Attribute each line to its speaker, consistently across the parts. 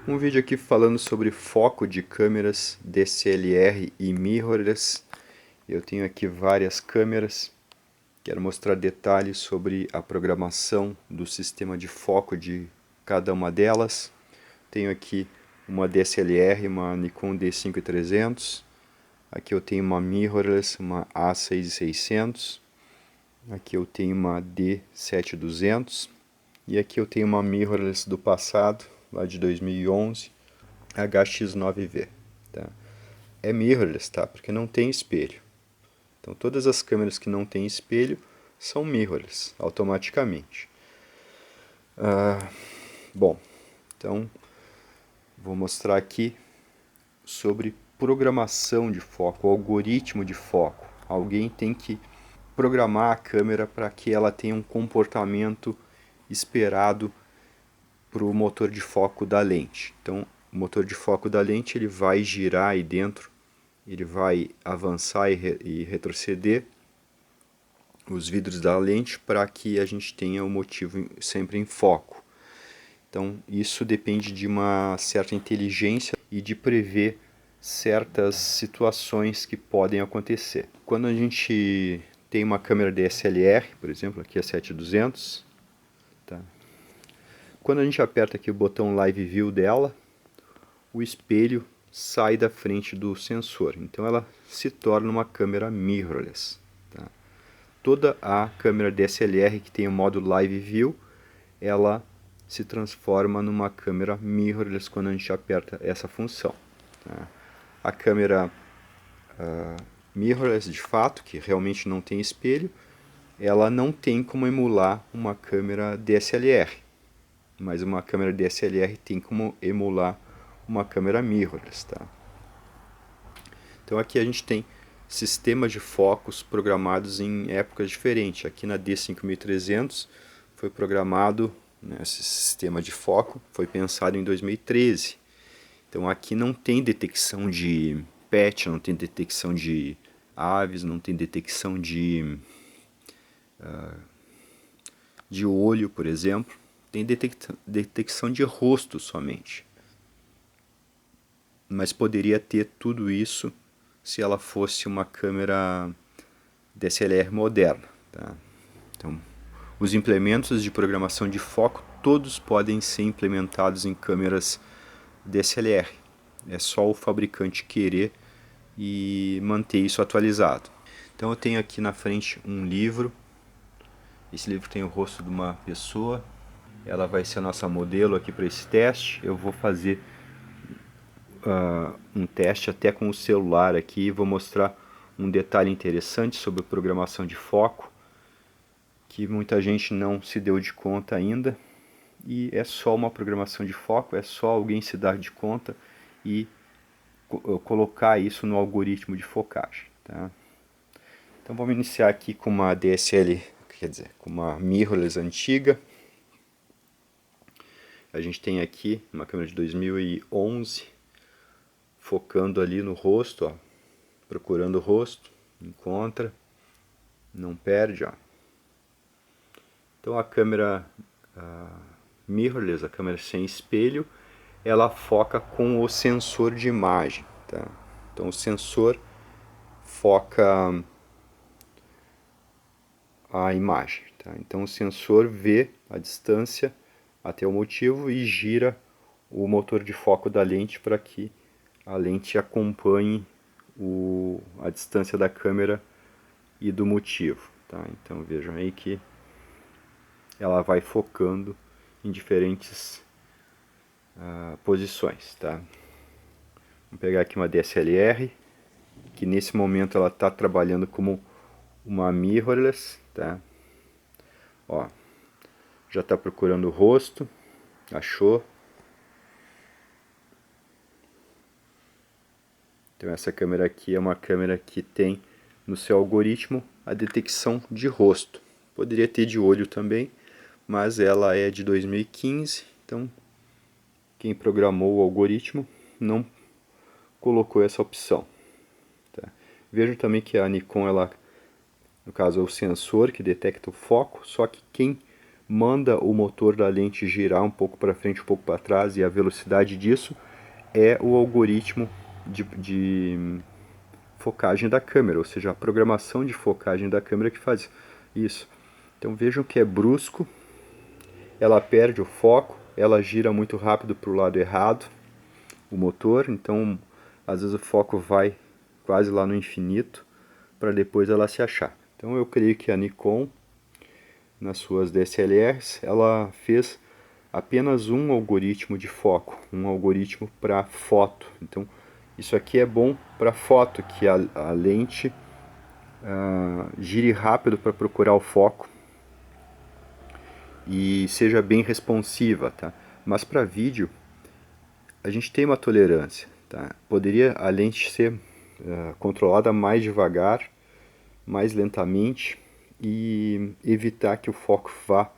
Speaker 1: Um vídeo aqui falando sobre foco de câmeras DSLR e mirrorless. Eu tenho aqui várias câmeras. Quero mostrar detalhes sobre a programação do sistema de foco de cada uma delas. Tenho aqui uma DSLR, uma Nikon D5300. Aqui eu tenho uma mirrorless, uma A6600. Aqui eu tenho uma D7200. E aqui eu tenho uma mirrorless do passado, lá de 2011, HX9V. Tá? É mirrorless, tá? Porque não tem espelho. Então todas as câmeras que não têm espelho são mirrorless, automaticamente. Bom, então vou mostrar aqui sobre programação de foco, algoritmo de foco. Alguém tem que programar a câmera para que ela tenha um comportamento esperado para o motor de foco da lente. Então, o motor de foco da lente ele vai girar aí dentro, ele vai avançar e retroceder os vidros da lente para que a gente tenha o motivo sempre em foco. Então, isso depende de uma certa inteligência e de prever certas situações que podem acontecer. Quando a gente tem uma câmera DSLR, por exemplo, aqui a 7200, tá? Quando a gente aperta aqui o botão Live View dela, o espelho sai da frente do sensor. Então ela se torna uma câmera mirrorless. Tá? Toda a câmera DSLR que tem o modo Live View, ela se transforma numa câmera mirrorless quando a gente aperta essa função. Tá? A câmera mirrorless de fato, que realmente não tem espelho, ela não tem como emular uma câmera DSLR. Mas uma câmera DSLR tem como emular uma câmera mirrorless. Tá? Então aqui a gente tem sistemas de focos programados em épocas diferentes. Aqui na D5300 foi programado, né, esse sistema de foco, foi pensado em 2013. Então aqui não tem detecção de PET, não tem detecção de aves, não tem detecção de olho, por exemplo. Tem detecção de rosto somente. Mas poderia ter tudo isso se ela fosse uma câmera DSLR moderna. Tá? Então, os implementos de programação de foco todos podem ser implementados em câmeras DSLR. É só o fabricante querer e manter isso atualizado. Então eu tenho aqui na frente um livro. Esse livro tem o rosto de uma pessoa. Ela vai ser a nossa modelo aqui para esse teste. Eu vou fazer um teste até com o celular aqui. Vou mostrar um detalhe interessante sobre programação de foco que muita gente não se deu de conta ainda. E é só uma programação de foco, é só alguém se dar de conta e colocar isso no algoritmo de focagem. Tá? Então vamos iniciar aqui com uma DSL, quer dizer, com uma mirrorless antiga. A gente tem aqui uma câmera de 2011, focando ali no rosto, ó, procurando o rosto, encontra, não perde. Ó. Então a câmera mirrorless, a câmera sem espelho, ela foca com o sensor de imagem. Tá? Então o sensor foca a imagem. Tá? Então o sensor vê a distância até o motivo e gira o motor de foco da lente para que a lente acompanhe a distância da câmera e do motivo. Tá? Então vejam aí que ela vai focando em diferentes posições. Tá? Vamos pegar aqui uma DSLR, que nesse momento ela está trabalhando como uma mirrorless. Tá? Ó, já está procurando o rosto, achou. Então essa câmera aqui é uma câmera que tem no seu algoritmo a detecção de rosto. Poderia ter de olho também, mas ela é de 2015, então quem programou o algoritmo não colocou essa opção. Tá? Vejo também que a Nikon, ela, no caso é o sensor que detecta o foco, só que quem manda o motor da lente girar um pouco para frente, um pouco para trás, e a velocidade disso é o algoritmo de focagem da câmera, ou seja, a programação de focagem da câmera que faz isso. Então vejam que é brusco, ela perde o foco, ela gira muito rápido para o lado errado, o motor, então às vezes o foco vai quase lá no infinito para depois ela se achar. Então eu creio que a Nikon, nas suas DSLRs, ela fez apenas um algoritmo de foco, um algoritmo para foto. Então isso aqui é bom para foto, que a lente gire rápido para procurar o foco e seja bem responsiva, tá? Mas para vídeo a gente tem uma tolerância, tá? Poderia a lente ser controlada mais devagar, mais lentamente e evitar que o foco vá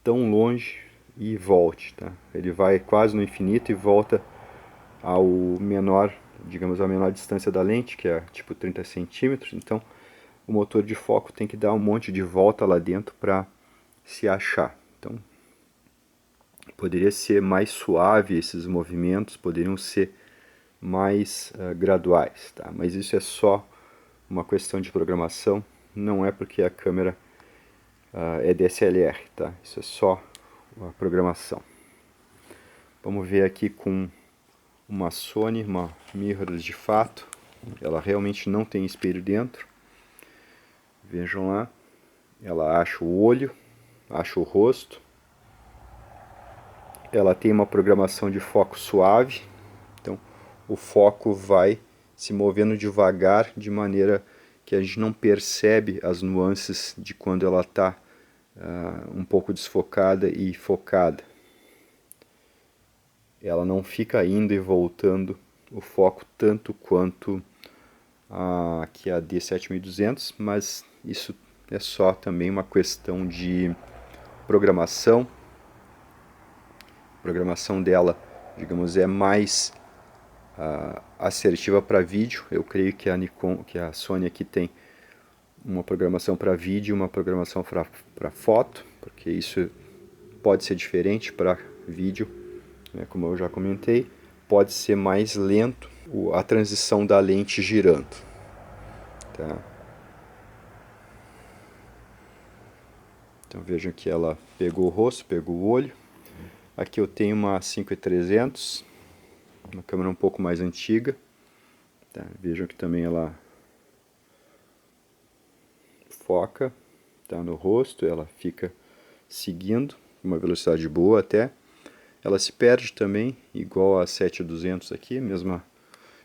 Speaker 1: tão longe e volte, tá? Ele vai quase no infinito e volta ao menor, digamos, a menor distância da lente, que é tipo 30 centímetros. Então o motor de foco tem que dar um monte de volta lá dentro para se achar. Então poderia ser mais suave, esses movimentos poderiam ser mais graduais, tá? Mas isso é só uma questão de programação, não é porque a câmera é DSLR, tá? Isso é só uma programação. Vamos ver aqui com uma Sony, uma mirrorless de fato. Ela realmente não tem espelho dentro. Vejam lá. Ela acha o olho, acha o rosto. Ela tem uma programação de foco suave. Então o foco vai se movendo devagar, de maneira que a gente não percebe as nuances de quando ela está um pouco desfocada e focada. Ela não fica indo e voltando o foco tanto quanto aqui a D7200, mas isso é só também uma questão de programação. A programação dela, digamos, é mais assertiva para vídeo. Eu creio que a Nikon, que a Sony aqui tem uma programação para vídeo e uma programação para foto, porque isso pode ser diferente para vídeo, né, como eu já comentei. Pode ser mais lento a transição da lente girando. Tá? Então vejam que ela pegou o rosto, pegou o olho. Aqui eu tenho uma 5300, uma câmera um pouco mais antiga. Tá? Vejam que também ela foca, tá, no rosto, ela fica seguindo, uma velocidade boa até. Ela se perde também, igual a 7200 aqui, mesma.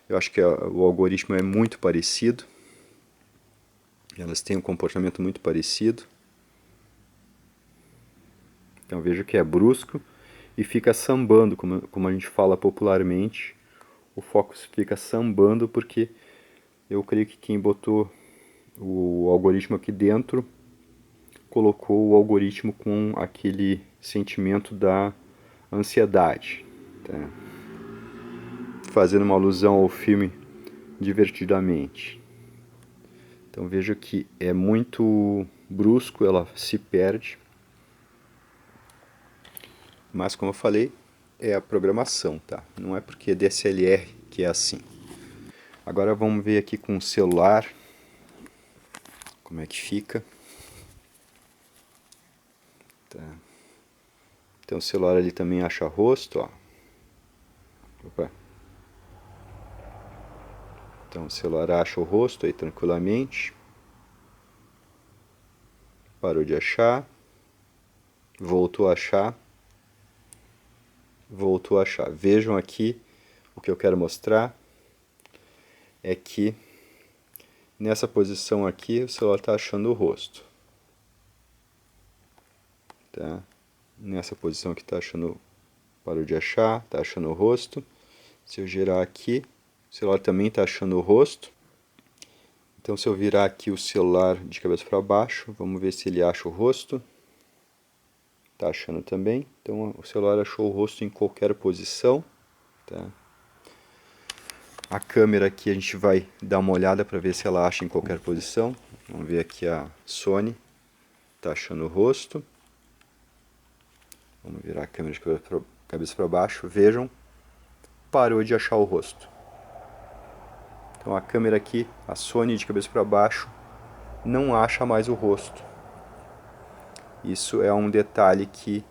Speaker 1: Eu acho que o algoritmo é muito parecido. Elas têm um comportamento muito parecido. Então vejo que é brusco e fica sambando, como a gente fala popularmente. O foco fica sambando porque eu creio que quem botou o algoritmo aqui dentro colocou o algoritmo com aquele sentimento da ansiedade, tá? Fazendo uma alusão ao filme Divertidamente. Então vejo que é muito brusco, ela se perde. Mas como eu falei, é a programação, tá? Não é porque é DSLR que é assim. Agora vamos ver aqui com o celular como é que fica. Tá. Então o celular ali também acha rosto, ó. Opa. Então o celular acha o rosto aí tranquilamente. Parou de achar. Voltou a achar. Voltou a achar. Vejam aqui o que eu quero mostrar é que nessa posição aqui o celular está achando o rosto. Tá? Nessa posição aqui está achando, parou de achar, está achando o rosto. Se eu girar aqui, o celular também está achando o rosto. Então se eu virar aqui o celular de cabeça para baixo, vamos ver se ele acha o rosto. Está achando também. Então o celular achou o rosto em qualquer posição. Tá? A câmera aqui a gente vai dar uma olhada para ver se ela acha em qualquer posição. Vamos ver aqui a Sony. Está achando o rosto. Vamos virar a câmera de cabeça para baixo. Vejam, parou de achar o rosto. Então a câmera aqui, a Sony de cabeça para baixo, não acha mais o rosto. Isso é um detalhe que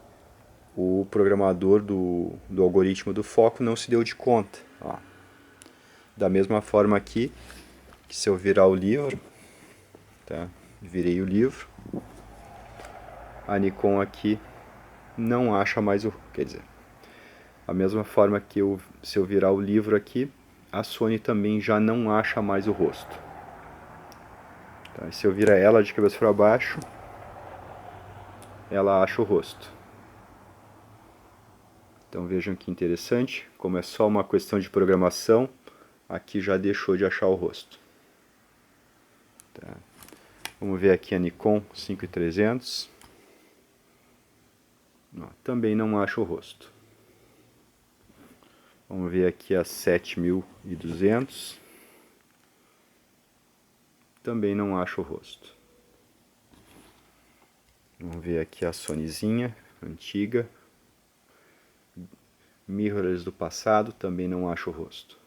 Speaker 1: o programador do algoritmo do foco não se deu de conta. Ó. Da mesma forma aqui, que se eu virar o livro, tá? Virei o livro, a Nikon aqui não acha mais o... Quer dizer, a mesma forma que se eu virar o livro aqui, a Sony também já não acha mais o rosto. Tá? Se eu virar ela de cabeça para baixo, ela acha o rosto. Então vejam que interessante, como é só uma questão de programação, aqui já deixou de achar o rosto. Tá. Vamos ver aqui a Nikon 5300. Também não acha o rosto. Vamos ver aqui a 7200. Também não acha o rosto. Vamos ver aqui a Sonyzinha, antiga. Mirrorless do passado, também não acha o rosto.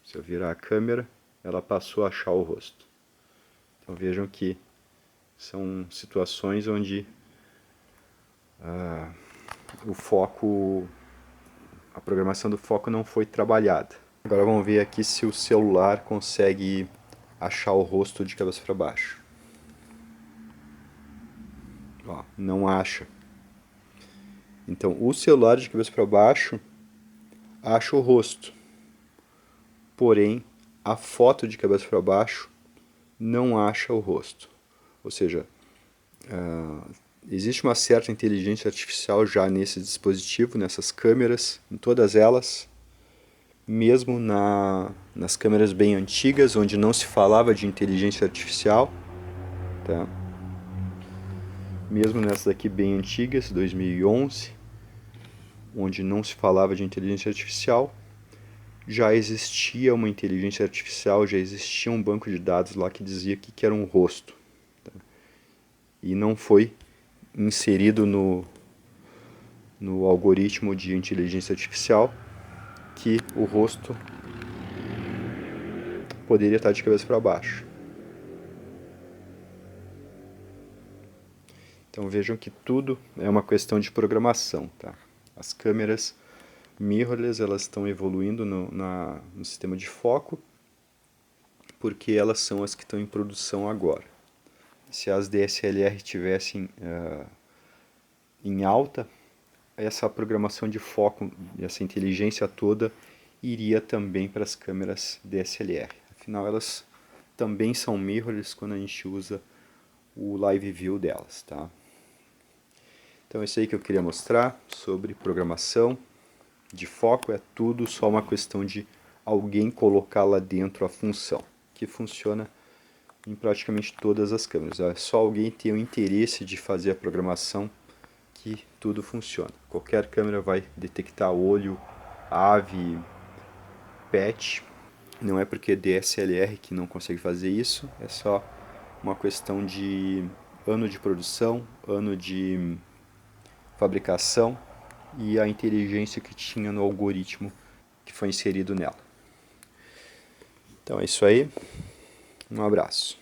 Speaker 1: Se eu virar a câmera, ela passou a achar o rosto. Então vejam que são situações onde o foco, a programação do foco não foi trabalhada. Agora vamos ver aqui se o celular consegue achar o rosto de cabeça para baixo. Ó, não acha. Então o celular de cabeça para baixo acha o rosto. Porém, a foto de cabeça para baixo não acha o rosto. Ou seja, existe uma certa inteligência artificial já nesse dispositivo, nessas câmeras, em todas elas, mesmo nas câmeras bem antigas, onde não se falava de inteligência artificial, tá? Mesmo nessas aqui bem antigas, 2011, onde não se falava de inteligência artificial, já existia uma inteligência artificial, já existia um banco de dados lá que dizia que era um rosto. Tá? E não foi inserido no algoritmo de inteligência artificial que o rosto poderia estar de cabeça para baixo. Então vejam que tudo é uma questão de programação. Tá? As câmeras mirrorless elas estão evoluindo no sistema de foco porque elas são as que estão em produção agora. Se as DSLR tivessem em alta, essa programação de foco, essa inteligência toda, iria também para as câmeras DSLR. Afinal, elas também são mirrorless quando a gente usa o live view delas. Tá? Então é isso aí que eu queria mostrar sobre programação de foco. É tudo só uma questão de alguém colocar lá dentro a função, que funciona em praticamente todas as câmeras. É só alguém ter o interesse de fazer a programação que tudo funciona. Qualquer câmera vai detectar olho, ave, pet. Não é porque é DSLR que não consegue fazer isso, é só uma questão de ano de produção, ano de fabricação e a inteligência que tinha no algoritmo que foi inserido nela. Então é isso aí, um abraço.